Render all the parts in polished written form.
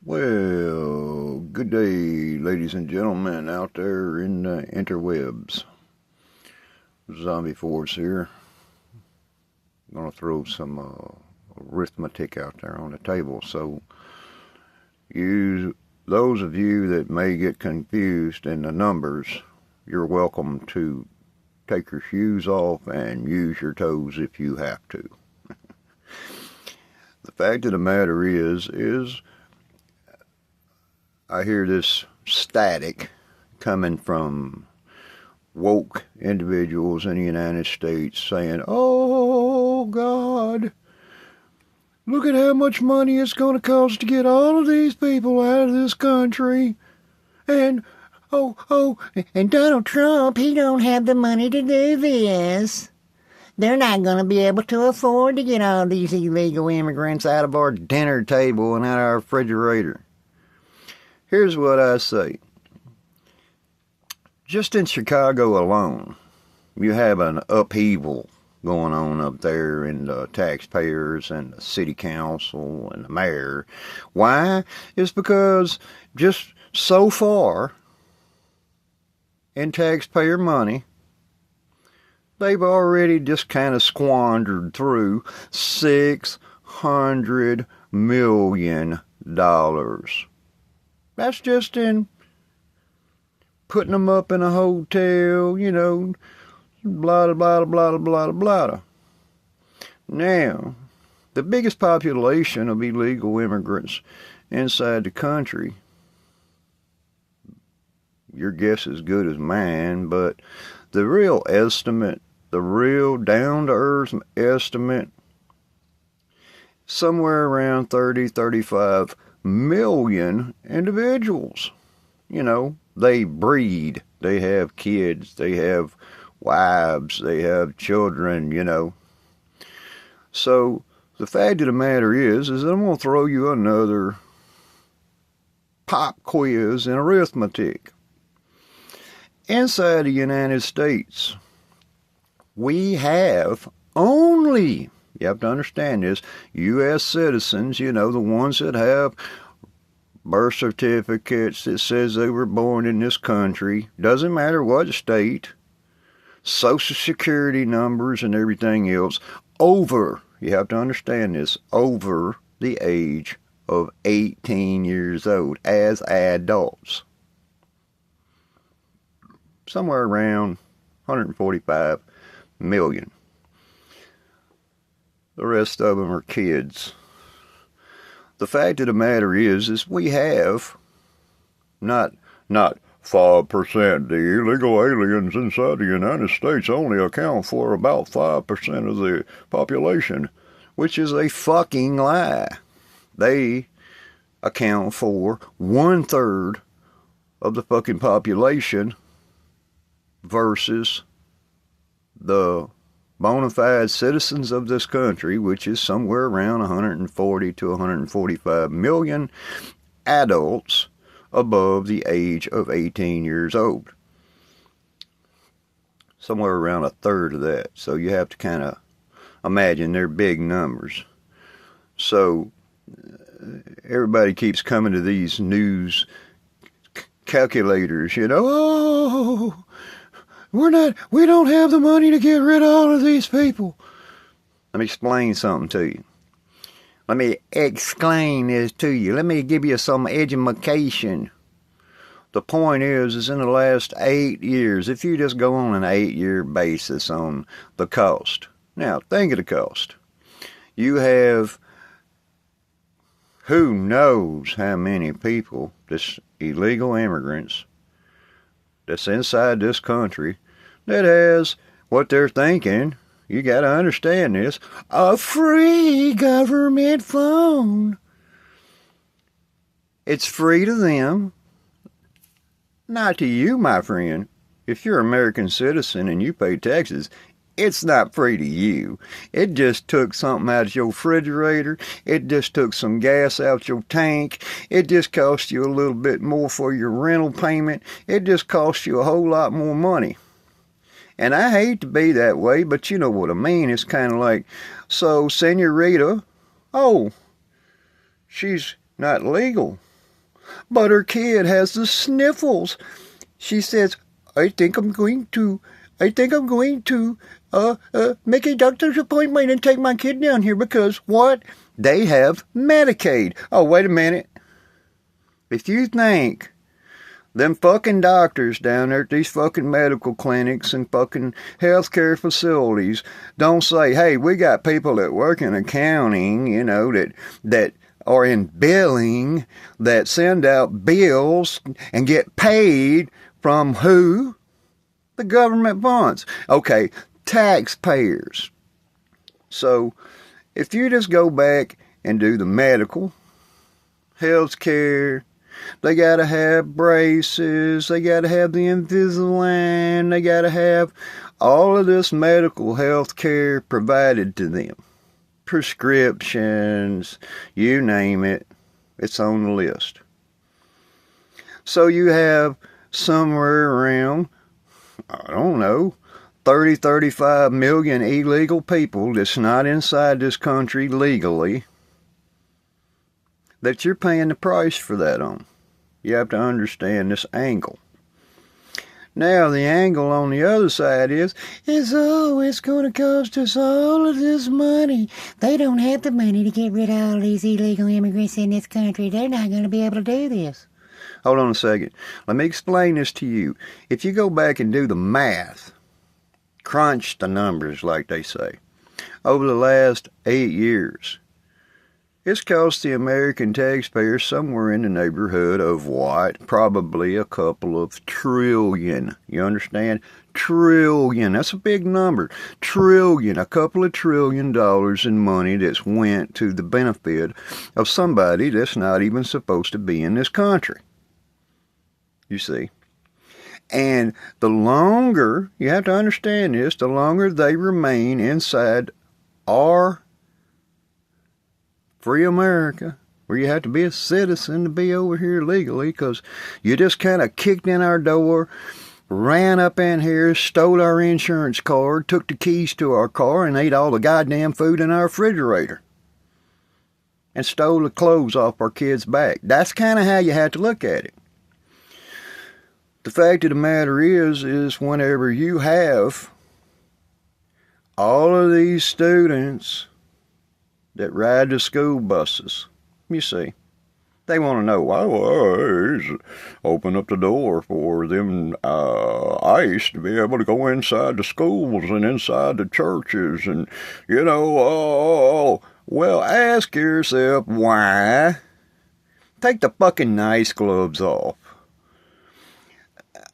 Well, good day, ladies and gentlemen out there in the interwebs. Zombie Force here. I'm going to throw some arithmetic out there on the table. So, those of you that may get confused in the numbers, you're welcome to take your shoes off and use your toes if you have to. The fact of the matter is I hear this static coming from woke individuals in the United States saying, "Oh God, look at how much money it's going to cost to get all of these people out of this country. And, and Donald Trump, he don't have the money to do this. They're not going to be able to afford to get all these illegal immigrants out of our dinner table and out of our refrigerator." Here's what I say. Just in Chicago alone, you have an upheaval going on up there in the taxpayers and the city council and the mayor. Why? It's because just so far in taxpayer money, they've already just kind of squandered through $600 million. That's just in putting them up in a hotel, blah, blah, blah, blah, blah, blah. Now, the biggest population of illegal immigrants inside the country, your guess is as good as mine, but the real estimate, the real down-to-earth estimate, somewhere around 35 million individuals. They breed, they have kids, they have wives, they have children, So the fact of the matter is I'm going to throw you another pop quiz in arithmetic. Inside the United States, we have only, you have to understand this, U.S. citizens, the ones that have birth certificates that says they were born in this country, doesn't matter what state, social security numbers and everything else, over, you have to understand this, over the age of 18 years old as adults. Somewhere around 145 million. The rest of them are kids. The fact of the matter is we have not 5%. The illegal aliens inside the United States only account for about 5% of the population, which is a fucking lie. They account for 1/3 of the fucking population versus the bona fide citizens of this country, which is somewhere around 140 to 145 million adults above the age of 18 years old. Somewhere around 1/3 of that. So you have to kind of imagine they're big numbers. So everybody keeps coming to these news calculators, oh, we don't have the money to get rid of all of these people. Let me explain something to you. Let me explain this to you. Let me give you some education. The point is in the last 8 years, if you just go on an 8-year basis on the cost. Now, think of the cost. You have who knows how many people, this illegal immigrants, that's inside this country that has what they're thinking, you got to understand this, a free government phone. It's free to them, not to you, my friend. If you're an American citizen and you pay taxes, it's not free to you. It just took something out of your refrigerator. It just took some gas out your tank. It just cost you a little bit more for your rental payment. It just cost you a whole lot more money. And I hate to be that way, but you know what I mean. It's kind of like, so Senorita, oh, she's not legal. but her kid has the sniffles. She says, I think I'm going to make a doctor's appointment and take my kid down here because what? They have Medicaid. Oh, wait a minute. If you think them fucking doctors down there at these fucking medical clinics and fucking healthcare facilities don't say, hey, we got people that work in accounting, you know, that are in billing, that send out bills and get paid from who? The government funds. Okay, taxpayers. So if you just go back and do the medical, health care, they got to have braces, they got to have the Invisalign, they got to have all of this medical health care provided to them. Prescriptions, you name it, it's on the list. So you have somewhere around, I don't know, 35 million illegal people that's not inside this country legally that you're paying the price for that on. You have to understand this angle. Now, the angle on the other side is oh, it's going to cost us all of this money. They don't have the money to get rid of all these illegal immigrants in this country. They're not going to be able to do this. Hold on a second. Let me explain this to you. If you go back and do the math, crunch the numbers like they say, over the last 8 years, it's cost the American taxpayer somewhere in the neighborhood of what? Probably a couple of trillion. You understand? Trillion. That's a big number. Trillion. A couple of $1 trillion in money that's went to the benefit of somebody that's not even supposed to be in this country. You see? And the longer, you have to understand this, the longer they remain inside our free America, where you have to be a citizen to be over here legally, because you just kind of kicked in our door, ran up in here, stole our insurance card, took the keys to our car, and ate all the goddamn food in our refrigerator, and stole the clothes off our kids' back. That's kind of how you have to look at it. The fact of the matter is whenever you have all of these students that ride the school buses, you see, they want to know, why open up the door for them ICE to be able to go inside the schools and inside the churches and, you know, well, ask yourself why. Take the fucking nice gloves off.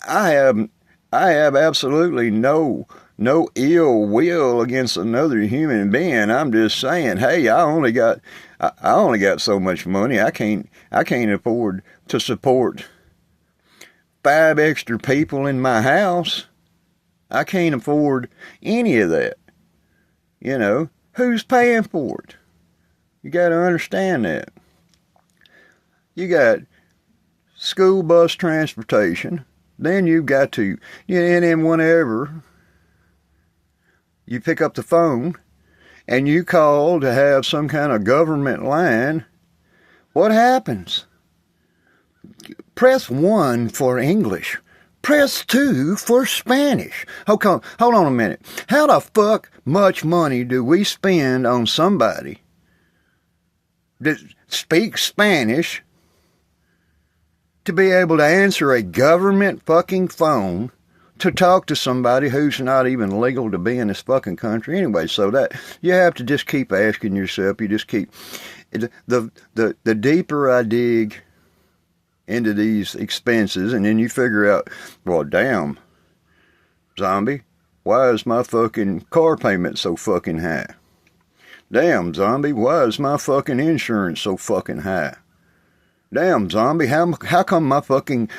I have absolutely no ill will against another human being. I'm just saying, hey, I only got so much money. I can't afford to support 5 extra people in my house. I can't afford any of that. You know, who's paying for it? You got to understand that. You got school bus transportation. Then you've got to, and then whenever you pick up the phone and you call to have some kind of government line, what happens? Press 1 for English. Press 2 for Spanish. Hold on a minute. How the fuck much money do we spend on somebody that speaks Spanish to be able to answer a government fucking phone to talk to somebody who's not even legal to be in this fucking country anyway? So that you have to just keep asking yourself. You just keep the deeper I dig into these expenses, and then you figure out, well, damn, zombie, why is my fucking car payment so fucking high? Damn, zombie, why is my fucking insurance so fucking high? Damn, zombie, how come my fucking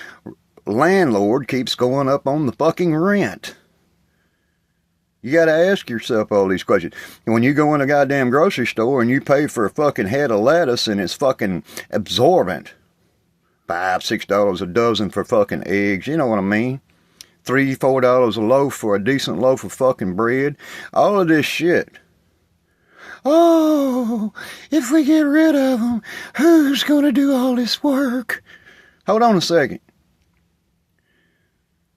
landlord keeps going up on the fucking rent? You gotta ask yourself all these questions. And when you go in a goddamn grocery store and you pay for a fucking head of lettuce and it's fucking absorbent, $5-6 a dozen for fucking eggs, you know what I mean? $3-4 a loaf for a decent loaf of fucking bread. All of this shit. Oh, if we get rid of them, who's going to do all this work? Hold on a second.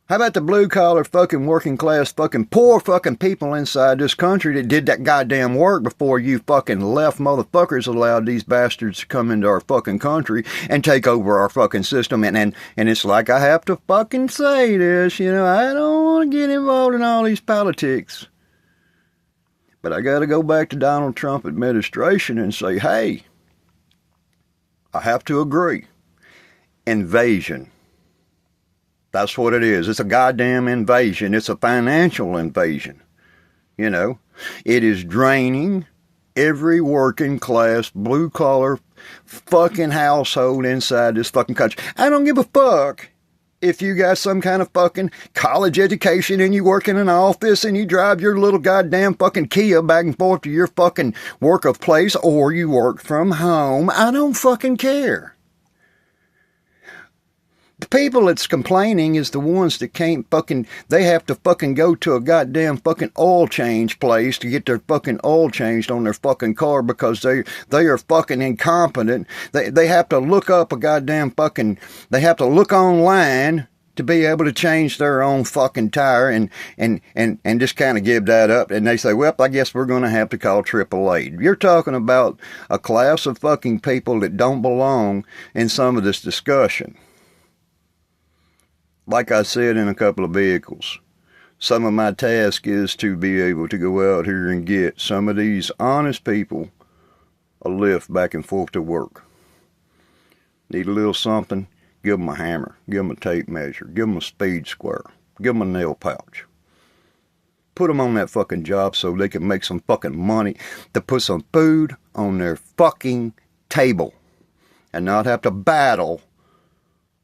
How about the blue-collar fucking working-class fucking poor fucking people inside this country that did that goddamn work before you fucking left motherfuckers allowed these bastards to come into our fucking country and take over our fucking system? And it's like I have to fucking say this, you know, I don't want to get involved in all these politics. But I got to go back to Donald Trump administration and say, hey, I have to agree. Invasion. That's what it is. It's a goddamn invasion. It's a financial invasion. You know, it is draining every working class, blue collar fucking household inside this fucking country. I don't give a fuck if you got some kind of fucking college education and you work in an office and you drive your little goddamn fucking Kia back and forth to your fucking work of place, or you work from home. I don't fucking care. The people that's complaining is the ones that can't fucking, they have to fucking go to a goddamn fucking oil change place to get their fucking oil changed on their fucking car because they are fucking incompetent. They have to look up a goddamn fucking, they have to look online to be able to change their own fucking tire and just kind of give that up. And they say, well, I guess we're going to have to call AAA. You're talking about a class of fucking people that don't belong in some of this discussion. Like I said in a couple of vehicles, some of my task is to be able to go out here and get some of these honest people a lift back and forth to work. Need a little something? Give them a hammer. Give them a tape measure. Give them a speed square. Give them a nail pouch. Put them on that fucking job so they can make some fucking money to put some food on their fucking table and not have to battle.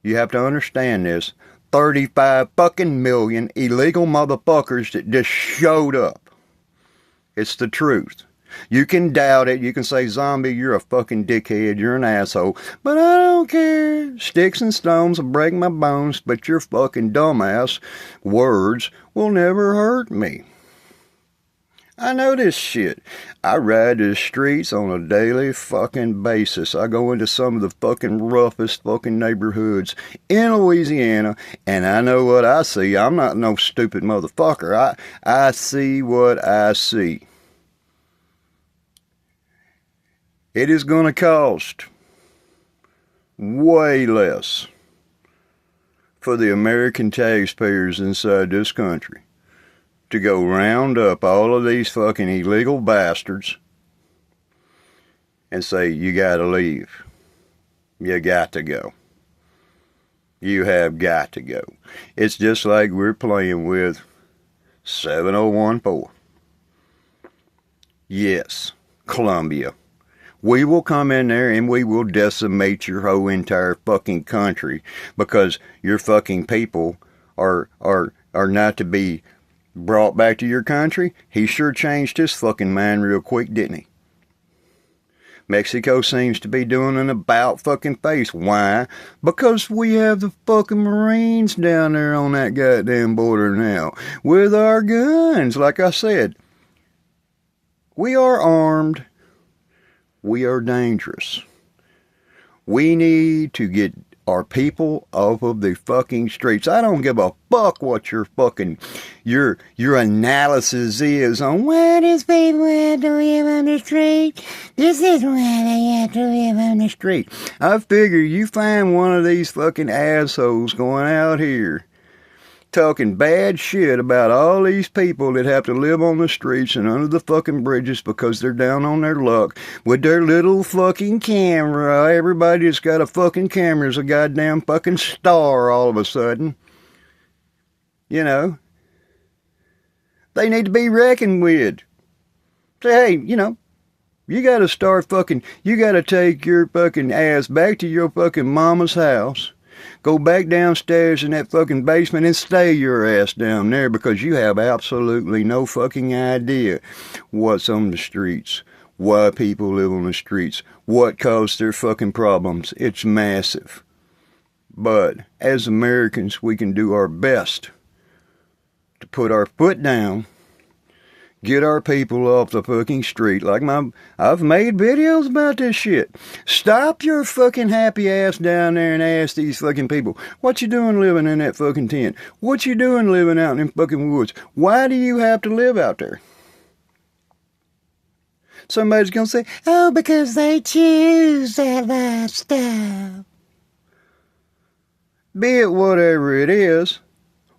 You have to understand this. 35 fucking million illegal motherfuckers that just showed up. It's the truth. You can doubt it. You can say, zombie, you're a fucking dickhead. You're an asshole. But I don't care. Sticks and stones will break my bones, but your fucking dumbass words will never hurt me. I know this shit. I ride the streets on a daily fucking basis. I go into some of the fucking roughest fucking neighborhoods in Louisiana, and I know what I see. I'm not no stupid motherfucker. I see what I see. It is going to cost way less for the American taxpayers inside this country to go round up all of these fucking illegal bastards and say, you gotta leave. You got to go. You have got to go. It's just like we're playing with 7014. Yes, Columbia. We will come in there and we will decimate your whole entire fucking country because your fucking people are not to be brought back to your country. He sure changed his fucking mind real quick, didn't he? Mexico seems to be doing an about fucking face. Why? Because we have the fucking Marines down there on that goddamn border now with our guns. Like I said, we are armed. We are dangerous. We need to get our people off of the fucking streets. I don't give a fuck what your fucking, your analysis is on why these people have to live on the street. This is why they have to live on the street. I figure you find one of these fucking assholes going out here talking bad shit about all these people that have to live on the streets and under the fucking bridges because they're down on their luck with their little fucking camera. Everybody that's got a fucking camera is a goddamn fucking star all of a sudden. You know? They need to be reckoned with. Say, hey, you know, you gotta start fucking, you gotta take your fucking ass back to your fucking mama's house. Go back downstairs in that fucking basement and stay your ass down there because you have absolutely no fucking idea what's on the streets, why people live on the streets, what caused their fucking problems. It's massive. But as Americans, we can do our best to put our foot down, Get our people off the fucking street. I've made videos about this shit. Stop your fucking happy ass down there and ask these fucking people, what you doing living in that fucking tent? What you doing living out in them fucking woods? Why do you have to live out there? Somebody's gonna say, oh, because they choose that lifestyle. Be it whatever it is.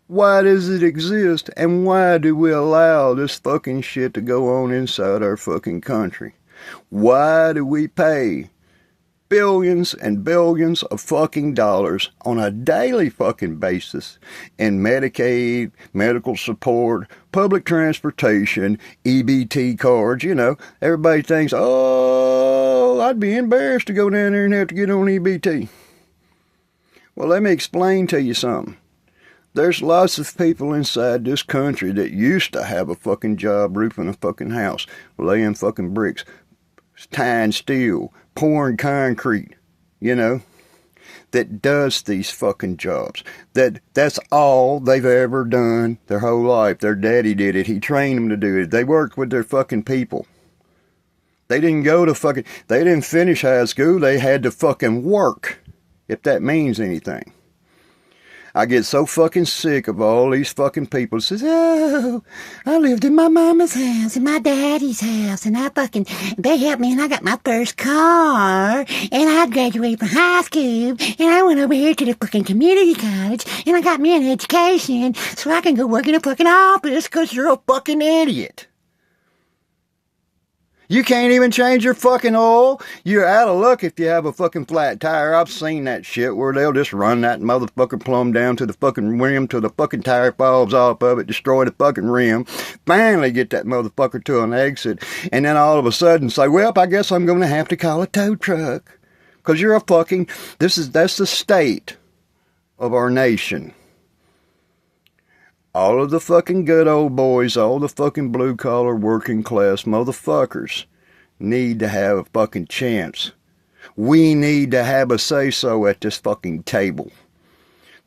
Why does it exist, and why do we allow this fucking shit to go on inside our fucking country? Why do we pay billions and billions of fucking dollars on a daily fucking basis in Medicaid, medical support, public transportation, EBT cards? You know, everybody thinks, oh, I'd be embarrassed to go down there and have to get on EBT. Well, let me explain to you something. There's lots of people inside this country that used to have a fucking job roofing a fucking house, laying fucking bricks, tying steel, pouring concrete, you know, that does these fucking jobs. That's all they've ever done their whole life. Their daddy did it. He trained them to do it. They worked with their fucking people. They didn't they didn't finish high school. They had to fucking work, if that means anything. I get so fucking sick of all these fucking people that says, oh, I lived in my mama's house and my daddy's house, and they helped me, and I got my first car, and I graduated from high school, and I went over here to the fucking community college, and I got me an education so I can go work in a fucking office because you're a fucking idiot. You can't even change your fucking oil. You're out of luck if you have a fucking flat tire. I've seen that shit where they'll just run that motherfucker plumb down to the fucking rim till the fucking tire falls off of it, destroy the fucking rim, finally get that motherfucker to an exit, and then all of a sudden say, well, I guess I'm going to have to call a tow truck. Because you're a fucking, that's the state of our nation. All of the fucking good old boys, all the fucking blue-collar working class motherfuckers need to have a fucking chance. We need to have a say-so at this fucking table.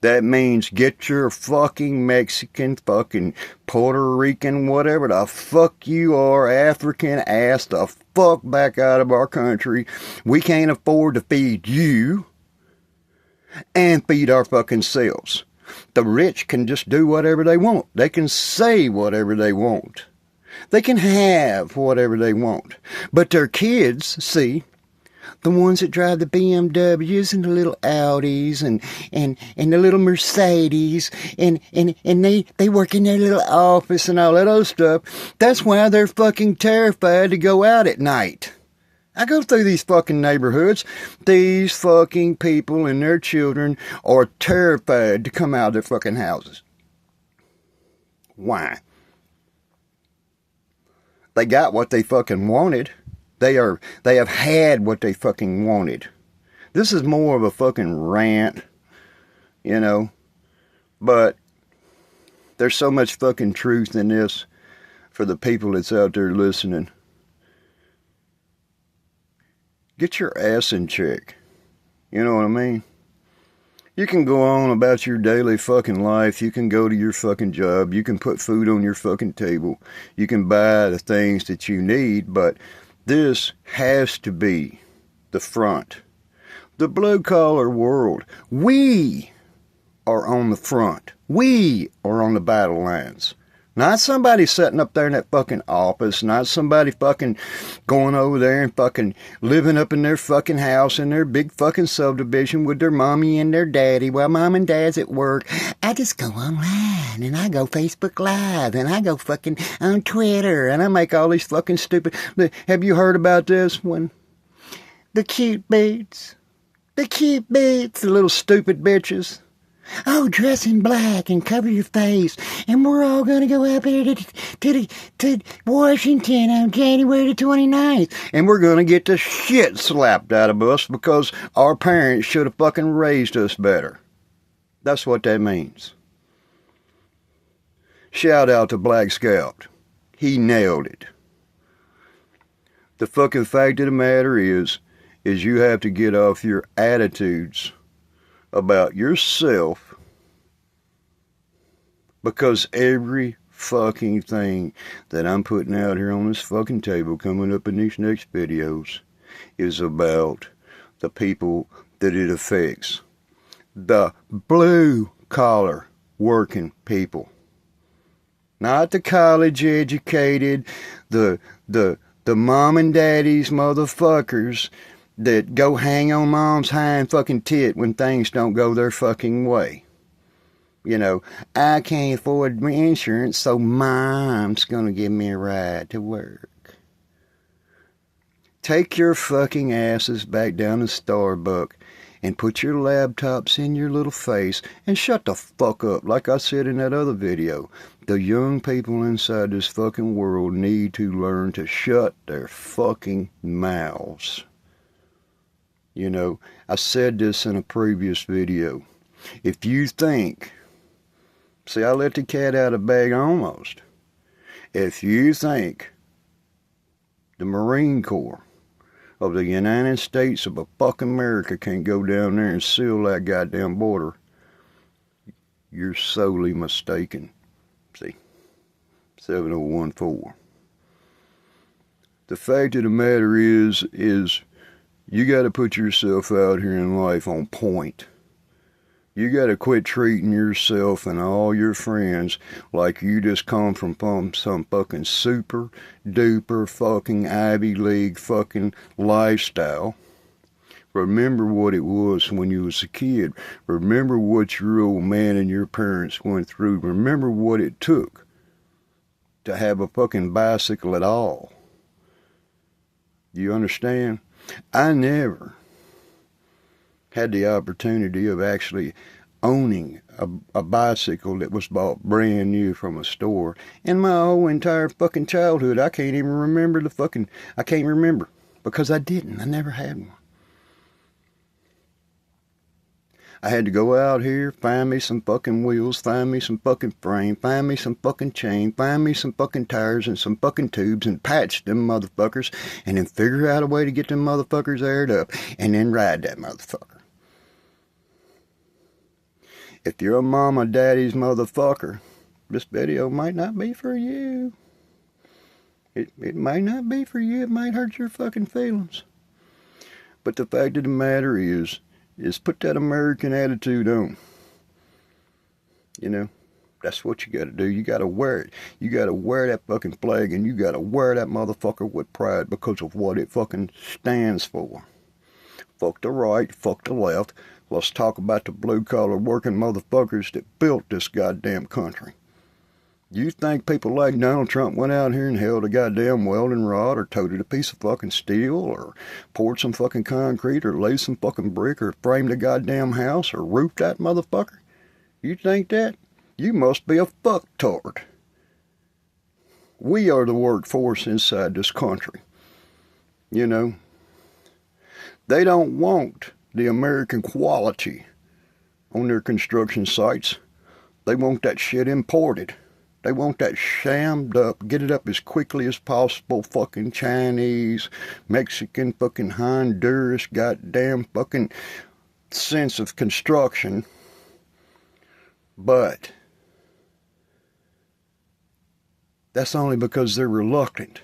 That means get your fucking Mexican, fucking Puerto Rican, whatever the fuck you are, African ass the fuck back out of our country. We can't afford to feed you and feed our fucking selves. The rich can just do whatever they want. They can say whatever they want. They can have whatever they want. But their kids, see, the ones that drive the BMWs and the little Audis and the little Mercedes and they work in their little office and all that other stuff, that's why they're fucking terrified to go out at night. I go through these fucking neighborhoods. These fucking people and their children are terrified to come out of their fucking houses. Why? They got what they fucking wanted. They have had what they fucking wanted. This is more of a fucking rant, you know. But there's so much fucking truth in this for the people that's out there listening. Get your ass in check. You know what I mean? You can go on about your daily fucking life. You can go to your fucking job. You can put food on your fucking table. You can buy the things that you need. But this has to be the front. The blue-collar world. We are on the front. We are on the battle lines. Not somebody sitting up there in that fucking office. Not somebody fucking going over there and fucking living up in their fucking house in their big fucking subdivision with their mommy and their daddy while mom and dad's at work. I just go online and I go Facebook Live and I go fucking on Twitter and I make all these fucking stupid... Have you heard about this one? The cute boots. The cute boots. The little stupid bitches. Oh, dress in black and cover your face, and we're all going to go up here to Washington on January the 29th, and we're going to get the shit slapped out of us because our parents should have fucking raised us better. That's what that means. Shout out to Black Scout. He nailed it. The fucking fact of the matter is you have to get off your attitudes about yourself, because every fucking thing that I'm putting out here on this fucking table coming up in these next videos is about the people that it affects. The blue collar working people. Not the college educated, the mom and daddy's motherfuckers that go hang on mom's hind fucking tit when things don't go their fucking way. You know, I can't afford my insurance, so mom's gonna give me a ride to work. Take your fucking asses back down to Starbucks and put your laptops in your little face and shut the fuck up. Like I said in that other video, the young people inside this fucking world need to learn to shut their fucking mouths. You know, I said this in a previous video. If you think, see, I let the cat out of the bag almost. If you think the Marine Corps of the United States of a fucking America can't go down there and seal that goddamn border, you're solely mistaken. See, 7014. The fact of the matter is you got to put yourself out here in life on point. You got to quit treating yourself and all your friends like you just come from some fucking super duper fucking Ivy League fucking lifestyle. Remember what it was when you was a kid. Remember what your old man and your parents went through. Remember what it took to have a fucking bicycle at all. You understand? I never had the opportunity of actually owning a bicycle that was bought brand new from a store. In my whole entire fucking childhood, I can't even remember I can't remember because I didn't. I never had one. I had to go out here, find me some fucking wheels, find me some fucking frame, find me some fucking chain, find me some fucking tires and some fucking tubes and patch them motherfuckers and then figure out a way to get them motherfuckers aired up and then ride that motherfucker. If you're a mama daddy's motherfucker, this video might not be for you. It might not be for you. It might hurt your fucking feelings. But the fact of the matter is put that American attitude on. You know, that's what you got to do. You got to wear it. You got to wear that fucking flag and you got to wear that motherfucker with pride because of what it fucking stands for. Fuck the right, fuck the left. Let's talk about the blue-collar working motherfuckers that built this goddamn country. You think people like Donald Trump went out here and held a goddamn welding rod or toted a piece of fucking steel or poured some fucking concrete or laid some fucking brick or framed a goddamn house or roofed that motherfucker? You think that? You must be a fucktard. We are the workforce inside this country. You know, they don't want the American quality on their construction sites. They want that shit imported. They want that shammed up, get it up as quickly as possible, fucking Chinese, Mexican, fucking Honduras, goddamn fucking sense of construction. But that's only because they're reluctant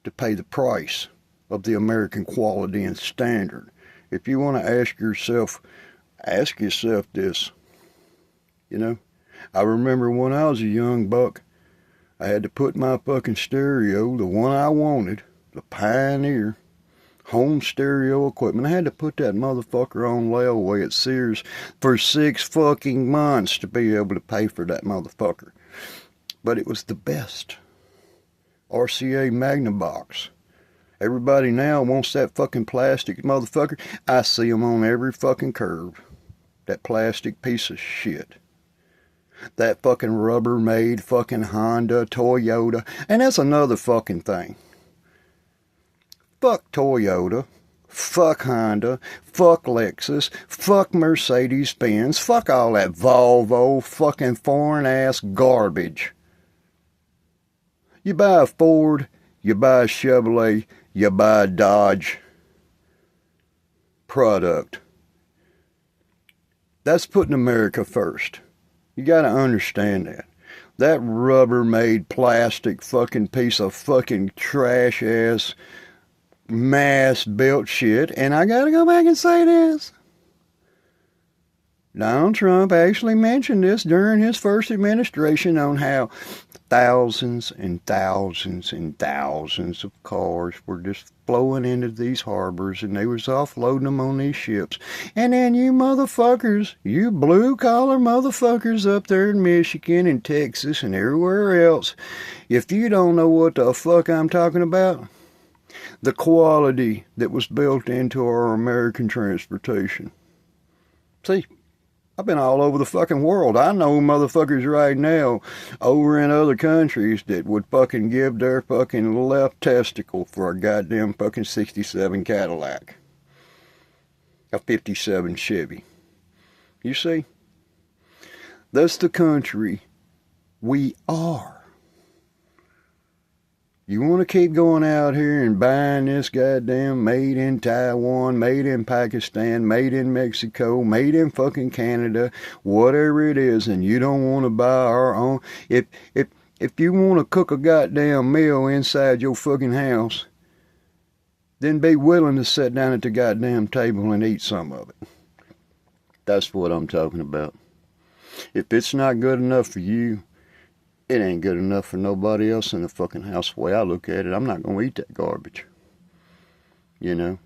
to pay the price of the American quality and standard. If you want to ask yourself this, you know, I remember when I was a young buck, I had to put my fucking stereo, the one I wanted, the Pioneer, home stereo equipment, I had to put that motherfucker on layaway at Sears for 6 fucking months to be able to pay for that motherfucker. But it was the best. RCA Magnavox. Everybody now wants that fucking plastic motherfucker. I see them on every fucking curb. That plastic piece of shit. That fucking Rubbermaid fucking Honda, Toyota. And that's another fucking thing. Fuck Toyota. Fuck Honda. Fuck Lexus. Fuck Mercedes-Benz. Fuck all that Volvo fucking foreign ass garbage. You buy a Ford, you buy a Chevrolet, you buy a Dodge product. That's putting America first. You got to understand that. That rubber-made plastic fucking piece of fucking trash-ass mass-built shit. And I gotta go back and say this. Donald Trump actually mentioned this during his first administration on how thousands and thousands and thousands of cars were just flowing into these harbors and they was offloading them on these ships. And then you motherfuckers, you blue-collar motherfuckers up there in Michigan and Texas and everywhere else, if you don't know what the fuck I'm talking about, the quality that was built into our American transportation. See, I've been all over the fucking world. I know motherfuckers right now over in other countries that would fucking give their fucking left testicle for a goddamn fucking 67 Cadillac. A 57 Chevy. You see? That's the country we are. You want to keep going out here and buying this goddamn made in Taiwan, made in Pakistan, made in Mexico, made in fucking Canada, whatever it is, and you don't want to buy our own. If you want to cook a goddamn meal inside your fucking house, then be willing to sit down at the goddamn table and eat some of it. That's what I'm talking about. If it's not good enough for you, it ain't good enough for nobody else in the fucking house. The way I look at it, I'm not going to eat that garbage. You know?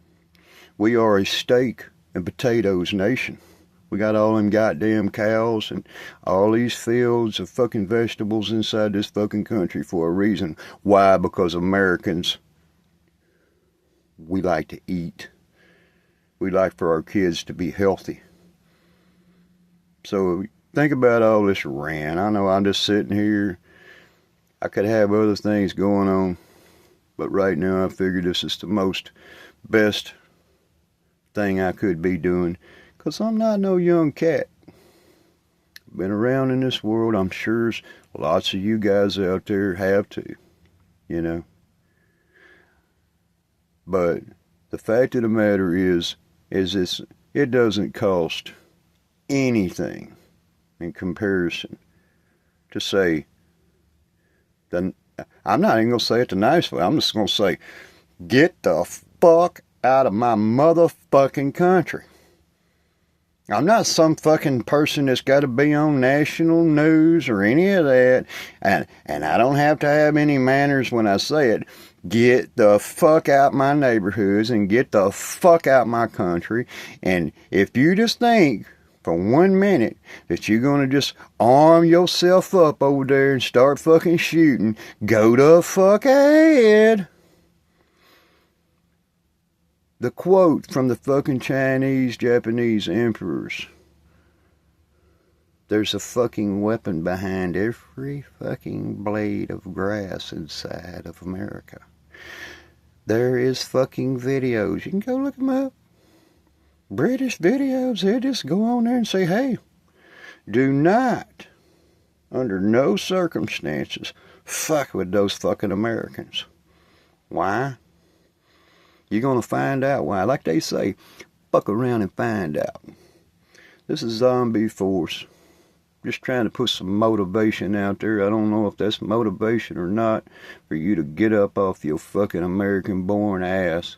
We are a steak and potatoes nation. We got all them goddamn cows and all these fields of fucking vegetables inside this fucking country for a reason. Why? Because Americans, we like to eat. We like for our kids to be healthy. So think about all this rant. I know I'm just sitting here. I could have other things going on. But right now I figure this is the best thing I could be doing. Because I'm not no young cat. Been around in this world. I'm sure lots of you guys out there have too. You know. But the fact of the matter is it doesn't cost anything in comparison to say, I'm not even going to say it the nice way. I'm just going to say, get the fuck out of my motherfucking country. I'm not some fucking person that's got to be on national news or any of that, and I don't have to have any manners when I say it. Get the fuck out my neighborhoods and get the fuck out my country. And if you just think for 1 minute that you're going to just arm yourself up over there and start fucking shooting, go the fuck ahead. The quote from the fucking Chinese, Japanese emperors. There's a fucking weapon behind every fucking blade of grass inside of America. There is fucking videos. You can go look them up. British videos. They just go on there and say, hey, do not, under no circumstances, fuck with those fucking Americans. Why? You're going to find out why. Like they say, fuck around and find out. This is Zombie Force. Just trying to put some motivation out there. I don't know if that's motivation or not for you to get up off your fucking American-born ass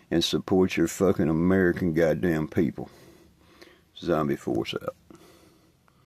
and support your fucking American goddamn people. Zombie Force out.